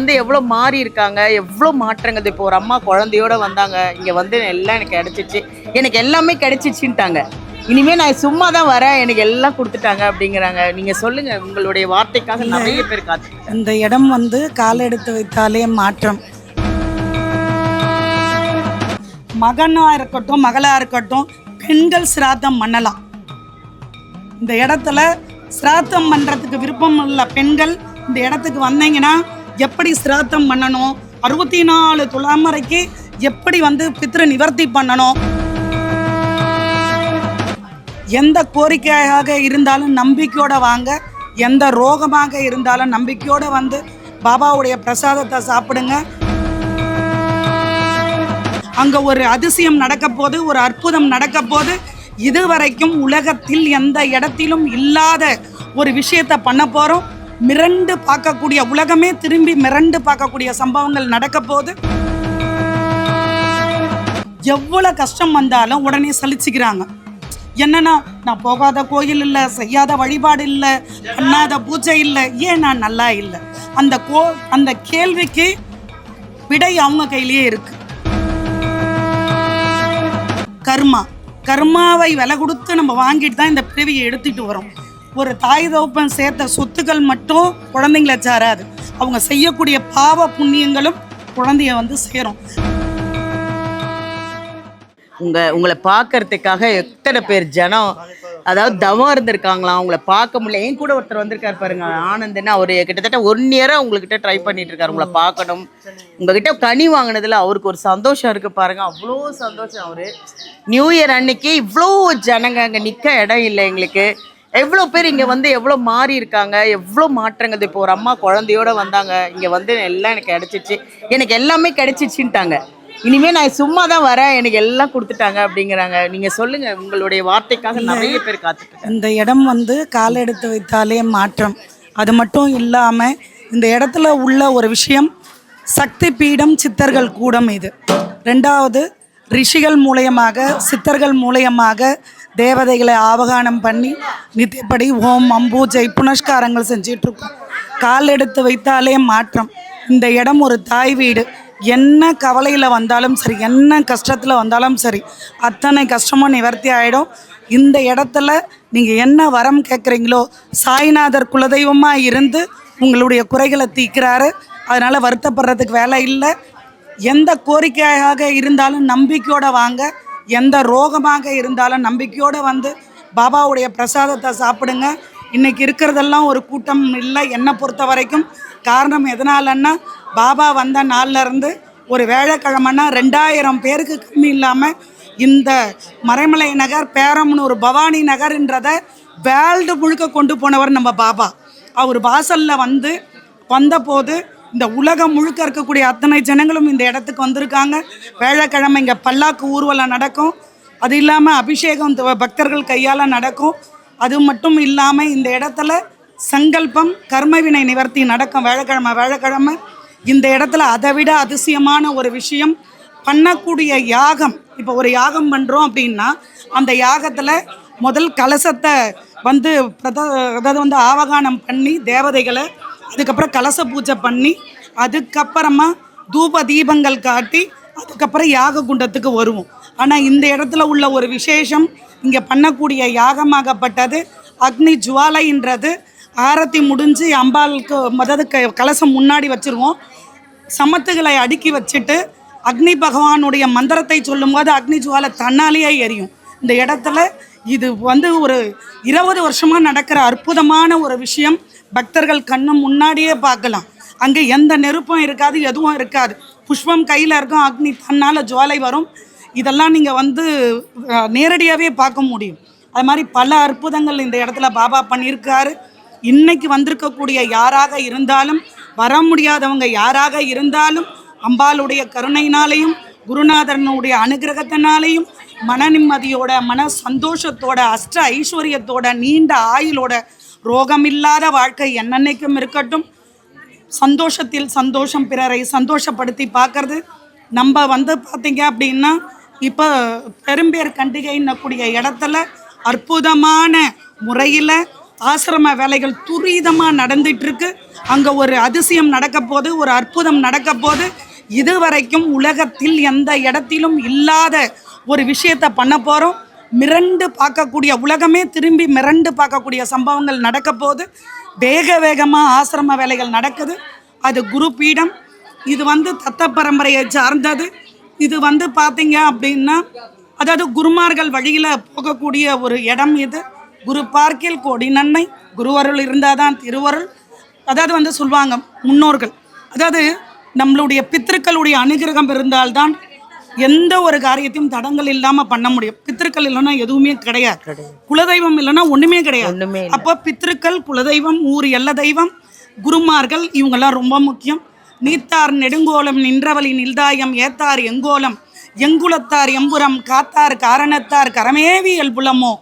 வந்து எவ்வளோ மாறி இருக்காங்க, எவ்வளோ மாற்றங்கள். இப்போ ஒரு அம்மா குழந்தையோட வந்தாங்க, இங்கே வந்து எல்லாம் எனக்கு கிடைச்சிச்சு, எனக்கு எல்லாமே கிடைச்சிச்சுன்ட்டாங்க. இனிமேல் நான் சும்மா தான் வரேன், எனக்கு எல்லாம் கொடுத்துட்டாங்க அப்படிங்கிறாங்க. நீங்கள் சொல்லுங்கள், உங்களுடைய வார்த்தைக்காக நிறைய பேர் காத்துக்கிட்டாங்க. இந்த இடம் வந்து கால் எடுத்து வைத்தாலே மாற்றம். மகனாக இருக்கட்டும் மகளாக இருக்கட்டும் பெண்கள் சிராத்தம் பண்ணலாம். இந்த இடத்துல சிராத்தம் பண்ணுறதுக்கு விருப்பம் உள்ள பெண்கள் இந்த இடத்துக்கு வந்தீங்கன்னா எப்படி சிராத்தம் பண்ணணும், 64 துலாமரைக்கு எப்படி வந்து பித்ரு நிவர்த்தி பண்ணணும், எந்த கோரிக்கையாக இருந்தாலும் நம்பிக்கையோடு வாங்க, எந்த ரோகமாக இருந்தாலும் நம்பிக்கையோடு வந்து பாபாவுடைய பிரசாதத்தை சாப்பிடுங்க. அங்கே ஒரு அதிசயம் நடக்க போது, ஒரு அற்புதம் நடக்க போது. இதுவரைக்கும் உலகத்தில் எந்த இடத்திலும் இல்லாத ஒரு விஷயத்தை பண்ண போகிறோம். மிரண்டு பார்க்கக்கூடிய, உலகமே திரும்பி மிரண்டு பார்க்கக்கூடிய சம்பவங்கள் நடக்க போது. எவ்வளோ கஷ்டம் வந்தாலும் உடனே சலிச்சுக்கிறாங்க. என்னன்னா, நான் போகாத கோயில் இல்லை, செய்யாத வழிபாடு இல்லை, பண்ணாத பூஜை இல்லை, ஏன் நான் நல்லா இல்லை? அந்த கேள்விக்கு விடை அவங்க கையிலேயே இருக்கு. கர்மாவை விலை கொடுத்து நம்ம வாங்கிட்டு தான் இந்த பிறவியை எடுத்துட்டு வரோம். ஒரு தாய் தகப்பன் சேர்த்த சொத்துக்கள் மட்டும் குழந்தைங்களை சாராது, அவங்க செய்யக்கூடிய பாவ புண்ணியங்களும் குழந்தைய வந்து சேரும். உங்களை பார்க்கறதுக்காக எத்தனை பேர் ஜனம், அதாவது தவம் இருந்திருக்காங்களாம். உங்களை பார்க்க முடியல. என் கூட ஒருத்தர் வந்திருக்காரு பாருங்க, ஆனந்தன்னு. அவர் கிட்டத்தட்ட 1 இயராக உங்ககிட்ட ட்ரை பண்ணிட்டு இருக்காரு, உங்களை பார்க்கணும். உங்ககிட்ட கனி வாங்கினதுல அவருக்கு ஒரு சந்தோஷம் இருக்கு பாருங்க, அவ்வளோ சந்தோஷம். அவரு நியூ இயர் அன்னைக்கு இவ்வளோ ஜனங்க அங்கே நிற்க இடம் இல்லை எங்களுக்கு. எவ்வளோ பேர் இங்கே வந்து எவ்வளோ மாறி இருக்காங்க, எவ்வளோ மாற்றங்கள். இப்போ ஒரு அம்மா குழந்தையோட வந்தாங்க, இங்கே வந்து எல்லாம் எனக்கு கிடைச்சிச்சு, எனக்கு எல்லாமே கிடைச்சிச்சுன்ட்டாங்க. இனிமேல் நான் சும்மா தான் வரேன், எனக்கு எல்லாம் கொடுத்துட்டாங்க அப்படிங்கிறாங்க. நீங்கள் சொல்லுங்கள், உங்களுடைய வார்த்தைக்காக நிறைய பேர் காத்துட்டு. இந்த இடம் வந்து கால் எடுத்து வைத்தாலே மாற்றம். அது மட்டும் இல்லாமல் இந்த இடத்துல உள்ள ஒரு விஷயம், சக்தி பீடம் சித்தர்கள் கூடம். இது 2வது ரிஷிகள் மூலயமாக, சித்தர்கள் மூலயமாக தேவதைகளை ஆவகானம் பண்ணி நித்தியப்படி ஓம் அம்பூஜை புனஸ்காரங்கள் செஞ்சிட்ருக்கோம். கால் எடுத்து வைத்தாலே மாற்றம். இந்த இடம் ஒரு தாய் வீடு. என்ன கவலையில் வந்தாலும் சரி, என்ன கஷ்டத்தில் வந்தாலும் சரி, அத்தனை கஷ்டமும் நிவர்த்தி ஆகிடும். இந்த இடத்துல நீங்கள் என்ன வரம் கேட்குறீங்களோ, சாய்நாதர் குலதெய்வமாக இருந்து உங்களுடைய குறைகளை தீர்க்கிறாரு. அதனால் வருத்தப்படுறதுக்கு வேலை இல்லை. எந்த கோரிக்கையாக இருந்தாலும் நம்பிக்கையோடு வாங்க, எந்த ரோகமாக இருந்தாலும் நம்பிக்கையோடு வந்து பாபாவுடைய பிரசாதத்தை சாப்பிடுங்க. இன்றைக்கி இருக்கிறதெல்லாம் ஒரு கூட்டம் இல்லை என்னை பொறுத்த வரைக்கும். காரணம் எதனாலன்னா, பாபா வந்த நாள்லேருந்து ஒரு வேலைக்கிழமைன்னா 2000 பேருக்கு கம்மி இல்லாமல் இந்த மறைமலை நகர், பேரம்பலூர், பவானி நகர்ன்றதை வேர்ல்டு முழுக்க கொண்டு போனவர் நம்ம பாபா. அவர் வாசலில் வந்தபோது இந்த உலகம் முழுக்க இருக்கக்கூடிய அத்தனை ஜனங்களும் இந்த இடத்துக்கு வந்திருக்காங்க. வேலைக்கிழமை இங்கே பல்லாக்கு ஊர்வலம் நடக்கும். அது இல்லாமல் அபிஷேகம் பக்தர்கள் கையால் நடக்கும். அது மட்டும் இல்லாமல் இந்த இடத்துல சங்கல்பம் கர்மவினை நிவர்த்தி நடக்கும் வேலைக்கிழமை. இந்த இடத்துல அதை விட அதிசயமான ஒரு விஷயம், பண்ணக்கூடிய யாகம். இப்போ ஒரு யாகம் பண்ணுறோம் அப்படின்னா அந்த யாகத்தில் முதல் கலசத்தை வந்து அதாவது வந்து ஆவகானம் பண்ணி தேவதைகளை, அதுக்கப்புறம் கலச பூஜை பண்ணி, அதுக்கப்புறமா தூப தீபங்கள் காட்டி, அதுக்கப்புறம் யாக குண்டத்துக்கு வருவோம். ஆனால் இந்த இடத்துல உள்ள ஒரு விசேஷம், இங்கே பண்ணக்கூடிய யாகமாகப்பட்டது அக்னி ஜுவாலைன்றது. ஆரத்தி முடிஞ்சு அம்பாளுக்கு கலசம் முன்னாடி வச்சுருவோம். சமத்துகளை அடுக்கி வச்சுட்டு அக்னி பகவானுடைய மந்திரத்தை சொல்லும்போது அக்னி ஜுவாலை தன்னாலேயே எரியும். இந்த இடத்துல இது வந்து ஒரு 20 வருஷமாக நடக்கிற அற்புதமான ஒரு விஷயம். பக்தர்கள் கண்ணு முன்னாடியே பார்க்கலாம். அங்கே எந்த நெருப்பும் இருக்காது, எதுவும் இருக்காது. புஷ்பம் கையில் இருக்கும், அக்னி தன்னால் ஜுவாலை வரும். இதெல்லாம் நீங்கள் வந்து நேரடியாகவே பார்க்க முடியும். அது மாதிரி பல அற்புதங்கள் இந்த இடத்துல பாபா பண்ணியிருக்காரு. இன்னைக்கு வந்திருக்கக்கூடிய யாராக இருந்தாலும், வர முடியாதவங்க யாராக இருந்தாலும், அம்பாளுடைய கருணையினாலையும் குருநாதனுடைய அனுகிரகத்தினாலையும் மன நிம்மதியோட, மன சந்தோஷத்தோட, அஷ்ட ஐஸ்வர்யத்தோட, நீண்ட ஆயுளோட, ரோகமில்லாத வாழ்க்கை என்னன்னைக்கும் இருக்கட்டும். சந்தோஷத்தில் சந்தோஷம், பிறரை சந்தோஷப்படுத்தி பார்க்கறது. நம்ம வந்து பார்த்திங்க அப்படின்னா, இப்போ பெரும்பேர் கண்டிகைன்னக்கூடிய இடத்துல அற்புதமான முறையில் ஆசிரம வேலைகள் துரிதமாக நடந்துட்டு இருக்கு. அங்கே ஒரு அதிசயம் நடக்க போது, ஒரு அற்புதம் நடக்க போது. இதுவரைக்கும் உலகத்தில் எந்த இடத்திலும் இல்லாத ஒரு விஷயத்தை பண்ண போகிறோம். மிரண்டு பார்க்கக்கூடிய, உலகமே திரும்பி மிரண்டு பார்க்கக்கூடிய சம்பவங்கள் நடக்க போது. வேக வேகமாக ஆசிரம வேலைகள் நடக்குது. அது குரு பீடம். இது தத்த பரம்பரையை சார்ந்தது. இது பார்த்தீங்க அப்படின்னா, அதாவது குருமார்கள் வழியில் போகக்கூடிய ஒரு இடம் இது. குரு பார்க்கில் கோடி நன்மை, குருவருள் இருந்தால் தான் திருவருள். அதாவது சொல்லுவாங்க முன்னோர்கள், அதாவது நம்மளுடைய பித்திருக்களுடைய அனுகிரகம் இருந்தால்தான் எந்த ஒரு காரியத்தையும் தடங்கள் இல்லாமல் பண்ண முடியும். பித்திருக்கள் இல்லைன்னா எதுவுமே கிடையாது. குலதெய்வம் இல்லைன்னா ஒன்றுமே கிடையாது. அப்போ பித்திருக்கள், குலதெய்வம், ஊர் எல்ல தெய்வம், குருமார்கள் இவங்கெல்லாம் ரொம்ப முக்கியம். நீத்தார் நெடுங்கோலம் நின்றவழி நில்தாயம் ஏத்தார் எங்கோலம் எங்குலத்தார் எம்புறம் காத்தார் காரணத்தார் கரமேவி எல்புலமோ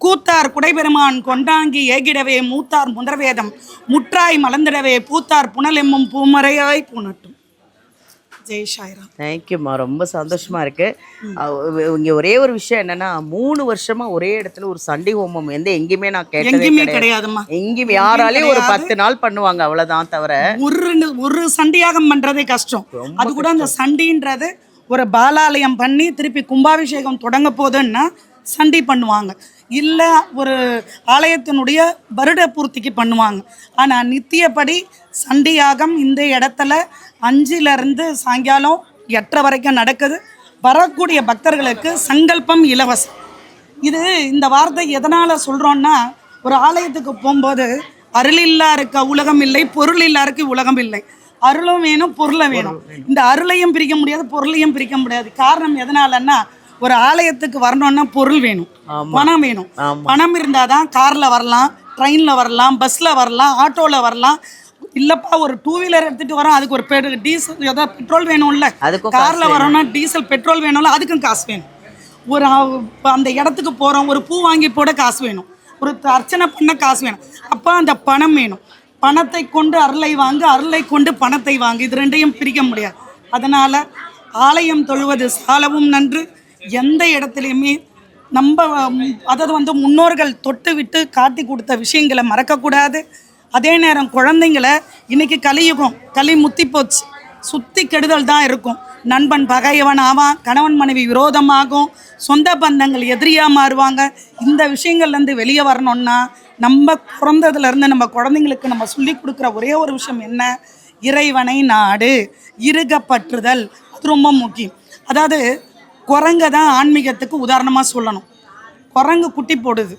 கூத்தார் குடைபெருமான் கொண்டாங்கி ஏகிடவே மூத்தார் முதர்வேதம் முற்றாய் மலர்ந்திடவே பூத்தார் புனலெம்மும் பூமறையாய் பூனட்டும். ஜெய் சாய்ராம். தேங்க்யூம்மா, ரொம்ப சந்தோஷமா இருக்கு. இங்க ஒரே ஒரு விஷயம் என்னன்னா, 3 வருஷமா ஒரே இடத்துல ஒரு சண்டி ஹோமம் எங்கேயுமே நான் கேட்டதே கிடையாதுமா. எங்கேயுமே யாராலையும் ஒரு 10 நாள் பண்ணுவாங்க, அவ்வளவுதான். தவிர ஒரு சண்டியாகம் பண்றதே கஷ்டம். அது கூட அந்த சண்டின்றது ஒரு பாலாலயம் பண்ணி திருப்பி கும்பாபிஷேகம் தொடங்க போதுன்னா சண்டி பண்ணுவாங்க, இல்லை ஒரு ஆலயத்தினுடைய வருட பூர்த்திக்கு பண்ணுவாங்க. ஆனால் நித்தியப்படி சண்டியாகம் இந்த இடத்துல 5லேருந்து சாயங்காலம் 8 வரைக்கும் நடக்குது. வரக்கூடிய பக்தர்களுக்கு சங்கல்பம் இலவசம். இந்த வார்த்தை எதனால் சொல்கிறோன்னா, ஒரு ஆலயத்துக்கு போகும்போது அருளில்லா இருக்க உலகம் இல்லை, பொருள் இல்லா இருக்கு உலகம் இல்லை. அருளும் வேணும், பொருளும் வேணும். இந்த அருளையும் பிரிக்க முடியாது, பொருளையும் பிரிக்க முடியாது. காரணம் எதனாலன்னா, ஒரு ஆலயத்துக்கு வரணும்னா பொருள் வேணும், பணம் வேணும். பணம் இருந்தால் தான் காரில் வரலாம், ட்ரெயினில் வரலாம், பஸ்ஸில் வரலாம், ஆட்டோவில் வரலாம். இல்லைப்பா ஒரு 2 வீலர் எடுத்துகிட்டு வரோம், அதுக்கு ஒரு டீசல் ஏதாவது பெட்ரோல் வேணும்ல. காரில் வரோம்னா டீசல் பெட்ரோல் வேணும்ல, அதுக்கும் காசு வேணும். ஒரு அந்த இடத்துக்கு போகிறோம், ஒரு பூ வாங்கி போட காசு வேணும், ஒரு அர்ச்சனை பண்ண காசு வேணும். அப்போ அந்த பணம் வேணும். பணத்தை கொண்டு அருளை வாங்கு, அருளை கொண்டு பணத்தை வாங்கு. இது ரெண்டையும் பிரிக்க முடியாது. அதனால் ஆலயம் தொழுவது சாலவும் நன்று. எந்த இடத்துலையுமே நம்ம அதாவது முன்னோர்கள் தொட்டு விட்டு காட்டி கொடுத்த விஷயங்களை மறக்கக்கூடாது. அதே நேரம் குழந்தைங்களை, இன்றைக்கி கலியுகம், களி முத்தி போச்சு, சுற்றி கெடுதல் தான் இருக்கும். நண்பன் பகையவன் ஆவான், கணவன் மனைவி விரோதமாகும், சொந்த பந்தங்கள் எதிரியாக மாறுவாங்க. இந்த விஷயங்கள்லேருந்து வெளியே வரணும்னா நம்ம பிறந்ததுலேருந்து நம்ம குழந்தைங்களுக்கு நம்ம சொல்லி கொடுக்குற ஒரே ஒரு விஷயம் என்ன? இறைவனை நாடு, இருகப்பற்றுதல். அது ரொம்ப முக்கியம். அதாவது குரங்கை தான் ஆன்மீகத்துக்கு உதாரணமாக சொல்லணும். குரங்கு குட்டி போடுது,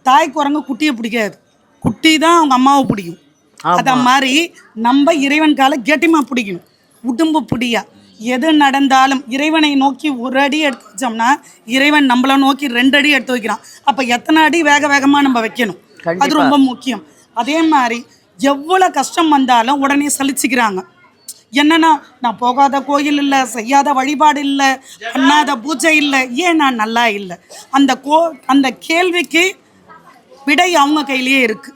தாய் குரங்கு குட்டியை பிடிக்காது, குட்டி தான் அவங்க அம்மாவை பிடிக்கும். அதை மாதிரி நம்ம இறைவன் காலை கெட்டிமாக பிடிக்கணும், உடம்பு பிடியா. எது நடந்தாலும் இறைவனை நோக்கி 1 அடி எடுத்து வச்சோம்னா இறைவன் நம்மளை நோக்கி 2 அடி எடுத்து வைக்கிறான். அப்போ எத்தனை அடி வேக வேகமாக நம்ம வைக்கணும், அது ரொம்ப முக்கியம். அதே மாதிரி எவ்வளோ கஷ்டம் வந்தாலும் உடனே சலிச்சுக்கிறாங்க. என்னன்னா, நான் போகாத கோயில் இல்லை, செய்யாத வழிபாடு இல்லை, பண்ணாத பூஜை இல்லை, ஏன் நான் நல்லா இல்லை? அந்த கேள்விக்கு விடை அவங்க கையிலேயே இருக்குது.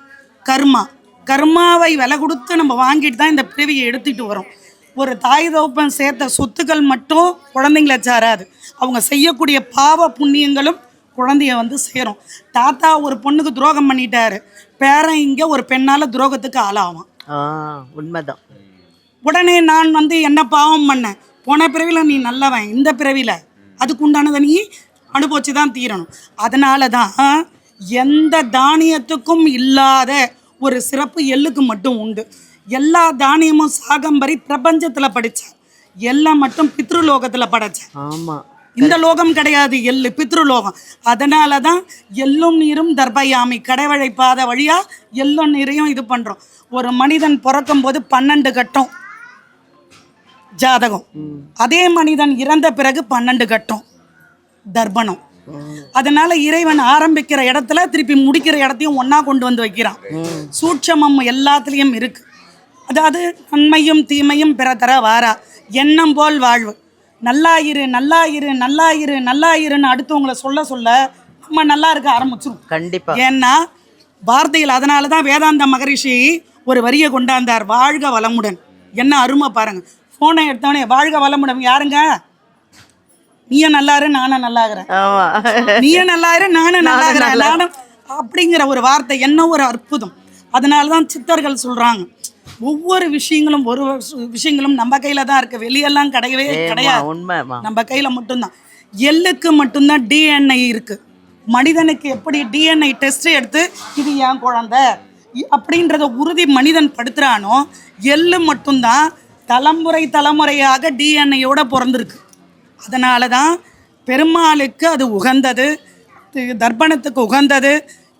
கர்மாவை விலை கொடுத்து நம்ம வாங்கிட்டு தான் இந்த பிறவியை எடுத்துகிட்டு வரோம். ஒரு தாய் தகப்பன் சேர்த்த சொத்துக்கள் மட்டும் குழந்தைங்கள சாராது, அவங்க செய்யக்கூடிய பாவ புண்ணியங்களும் குழந்தைய சேரும். தாத்தா ஒரு பொண்ணுக்கு துரோகம் பண்ணிட்டாரு, பேரன் இங்கே ஒரு பெண்ணால் துரோகத்துக்கு ஆளாவான். உண்மைதான். உடனே நான் என்ன பாவம் பண்ணேன், போன பிறவியில் நீ நல்லவன், இந்த பிறவியில் அதுக்கு உண்டானதை நீ அனுபவிச்சு தான் தீரணும். அதனால தான் எந்த தானியத்துக்கும் இல்லாத ஒரு சிறப்பு எள்ளுக்கு மட்டும் உண்டு. எல்லா தானியமும் சாகம்பரி பிரபஞ்சத்தில் படித்தேன், எல்லாம் மட்டும் பித்ருலோகத்தில் படைச்சேன். ஆமாம், இந்த லோகம் கிடையாது, எள்ளு பித்ருலோகம். அதனால தான் எள்ளும் நீரும் தர்பயாமி, கடைவழைப்பாத வழியாக எள்ளும் நீரையும் இது பண்ணுறோம். ஒரு மனிதன் பிறக்கும் போது 12 கட்டம் ஜாதகம், அதே மனிதன் இறந்த பிறகு 12 கட்டம் தர்ப்பணம். அதனால இறைவன் ஆரம்பிக்கிற இடத்துல திருப்பி முடிக்கிற இடத்தையும் ஒன்னா கொண்டு வந்து வைக்கிறான். சூட்சமம் எல்லாத்துலேயும் இருக்கு. அதாவது நன்மையும் தீமையும் பிற தர வாரா, எண்ணம் போல் வாழ்வு. நல்லாயிரு நல்லாயிரு நல்லாயிரு நல்லாயிருன்னு அடுத்தவங்களை சொல்ல சொல்ல நம்ம நல்லா இருக்க ஆரம்பிச்சிடும். கண்டிப்பா. ஏன்னா வார்த்தையில், அதனால தான் வேதாந்த மகரிஷி ஒரு வரியை கொண்டாந்தார், வாழ்க வளமுடன். என்ன அருமை பாருங்க. ஃபோனை எடுத்தவனே வாழ்க வளமுடன் யாருங்க? நீயும் நல்லாரு நானும் நல்லாகிறேன், நீயும் நல்லாயிரு நானும் நல்லாகிறேன், நானும் அப்படிங்கிற ஒரு வார்த்தை என்ன ஒரு அற்புதம். அதனால தான் சித்தர்கள் சொல்கிறாங்க ஒவ்வொரு விஷயங்களும் விஷயங்களும் நம்ம கையில் தான் இருக்குது, வெளியெல்லாம் கிடையவே கிடையாது, உண்மைமா நம்ம கையில் மட்டும்தான். எள்ளுக்கு மட்டும்தான் டிஎன்ஐ இருக்குது. மனிதனுக்கு எப்படி டிஎன்ஐ டெஸ்ட் எடுத்து இது என் குழந்தை அப்படின்றத உறுதி மனிதன் படுத்துகிறானோ, எள்ளு மட்டும்தான் தலைமுறையாக டிஎன்ஐயோட பிறந்திருக்கு. அதனால தான் பெருமாளுக்கு அது உகந்தது, தர்ப்பணத்துக்கு உகந்தது.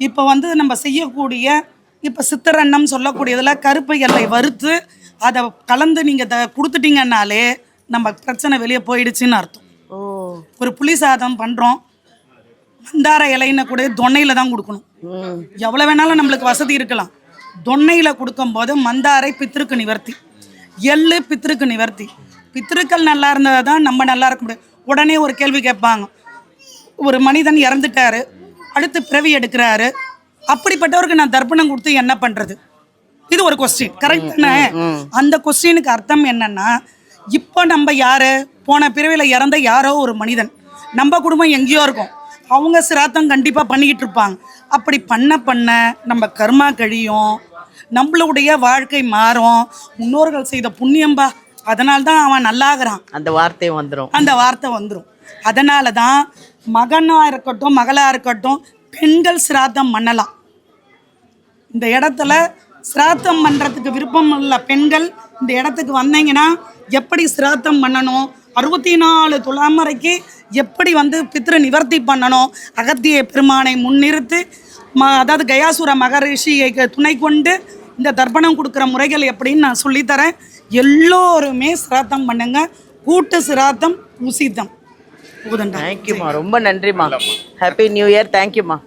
இப்போ நம்ம செய்யக்கூடிய இப்போ சித்திரன்னம் சொல்லக்கூடியதில் கருப்பு எல்லை வறுத்து அதை கலந்து நீங்கள் கொடுத்துட்டீங்கன்னாலே நம்ம பிரச்சனை வெளியே போயிடுச்சுன்னு அர்த்தம். ஒரு புளி சாதம் பண்ணுறோம், மந்தார இலைன்னு கூட தொன்னையில் தான் கொடுக்கணும். எவ்வளோ வேணாலும் நம்மளுக்கு வசதி இருக்கலாம். தொன்னையில் கொடுக்கும்போது மந்தாரை பித்திருக்கு நிவர்த்தி, எள்ளு பித்திருக்கு நிவர்த்தி. பித்திருக்கள் நல்லா இருந்தது தான் நம்ம நல்லா இருக்க முடியும். உடனே ஒரு கேள்வி கேட்பாங்க, ஒரு மனிதன் இறந்துட்டாரு, அடுத்து பிறவி எடுக்கிறாரு, அப்படிப்பட்டவருக்கு நான் தர்ப்பணம் கொடுத்து என்ன பண்ணுறது? இது ஒரு கொஸ்டின், கரெக்ட் தானே? அந்த கொஸ்டினுக்கு அர்த்தம் என்னன்னா, இப்போ நம்ம யாரு, போன பிறவியில் இறந்த யாரோ ஒரு மனிதன், நம்ம குடும்பம் எங்கேயோ இருக்கும், அவங்க சிராத்தம் கண்டிப்பாக பண்ணிக்கிட்டு இருப்பாங்க. அப்படி பண்ண நம்ம கர்மா கழியும், நம்மளுடைய வாழ்க்கை மாறும். முன்னோர்கள் செய்த புண்ணியம்பா, அதனால தான் அவன் நல்லாகிறான், அந்த வார்த்தை வந்துடும். அதனால தான் மகனாக இருக்கட்டும் மகளாக இருக்கட்டும் பெண்கள் சிராத்தம் பண்ணலாம். இந்த இடத்துல சிராத்தம் பண்ணுறதுக்கு விருப்பம் உள்ள பெண்கள் இந்த இடத்துக்கு வந்தீங்கன்னா எப்படி சிராத்தம் பண்ணணும், 64 துலாமரைக்கு எப்படி பித்ரு நிவர்த்தி பண்ணணும், அகத்திய பெருமானை முன்னிறுத்து அதாவது கயாசுர மகரிஷியை துணை கொண்டு இந்த தர்ப்பணம் கொடுக்குற முறைகள் எப்படின்னு நான் சொல்லித்தரேன். எல்லோருமே சிராத்தம் பண்ணுங்க. கூட்டு சிராத்தம் உசிதம். தேங்க்யூமா, ரொம்ப நன்றிம்மா. Happy new year. தேங்க்யூம்மா.